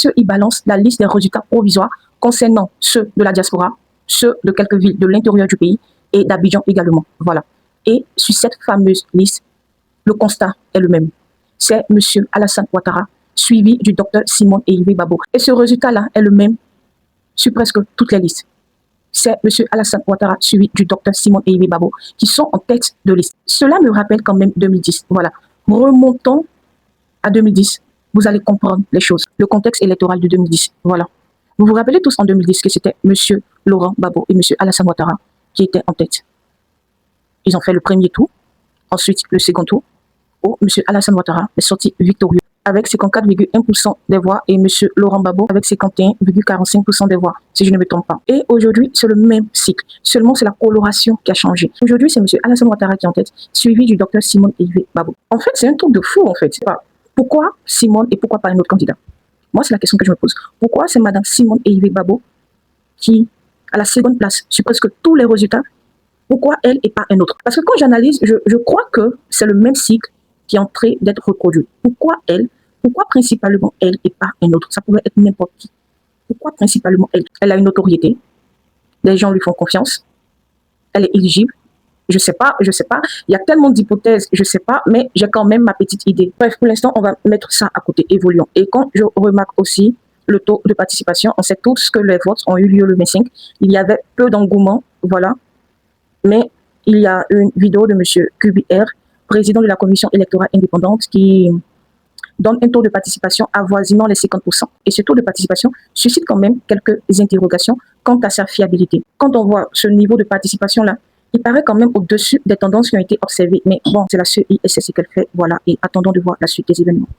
ceux, ils balancent la liste des résultats provisoires concernant ceux de la diaspora, ceux de quelques villes de l'intérieur du pays et d'Abidjan également. Voilà. Et sur cette fameuse liste, le constat est le même. C'est M. Alassane Ouattara, suivi du Dr Simone Ehime Babo. Et ce résultat-là est le même sur presque toutes les listes. C'est M. Alassane Ouattara, suivi du Dr Simone Ehime Babo, qui sont en tête de liste. Cela me rappelle quand même 2010. Voilà. Remontons à 2010. Vous allez comprendre les choses. Le contexte électoral de 2010. Voilà. Vous vous rappelez tous en 2010 que c'était M. Laurent Gbagbo et M. Alassane Ouattara qui étaient en tête. Ils ont fait le premier tour, ensuite le second tour, où M. Alassane Ouattara est sorti victorieux avec 54,1% des voix et M. Laurent Gbagbo avec 51,45% des voix, si je ne me trompe pas. Et aujourd'hui, c'est le même cycle. Seulement, c'est la coloration qui a changé. Aujourd'hui, c'est M. Alassane Ouattara qui est en tête, suivi du Dr Simone Ehime Babo. En fait, c'est un truc de fou, en fait. Pourquoi Simone et pourquoi pas un autre candidat? Moi, c'est la question que je me pose. Pourquoi c'est Mme Simone Ehime Babo qui a la seconde place sur presque tous les résultats? Pourquoi elle et pas un autre? Parce que quand j'analyse, je crois que c'est le même cycle qui est en train d'être reproduit. Pourquoi elle? Pourquoi principalement elle et pas un autre? Ça pourrait être n'importe qui. Pourquoi principalement elle? Elle a une notoriété. Les gens lui font confiance. Elle est éligible. Je sais pas. Il y a tellement d'hypothèses, je sais pas, mais j'ai quand même ma petite idée. Bref, pour l'instant, on va mettre ça à côté. Évoluons. Et quand je remarque aussi le taux de participation, on sait tous que les votes ont eu lieu le 25. Il y avait peu d'engouement, voilà. Mais il y a une vidéo de M. QBR, président de la commission électorale indépendante, qui donne un taux de participation avoisinant les 50%. Et ce taux de participation suscite quand même quelques interrogations quant à sa fiabilité. Quand on voit ce niveau de participation-là, il paraît quand même au-dessus des tendances qui ont été observées. Mais bon, c'est la CEI et c'est ce qu'elle fait. Voilà, et attendons de voir la suite des événements.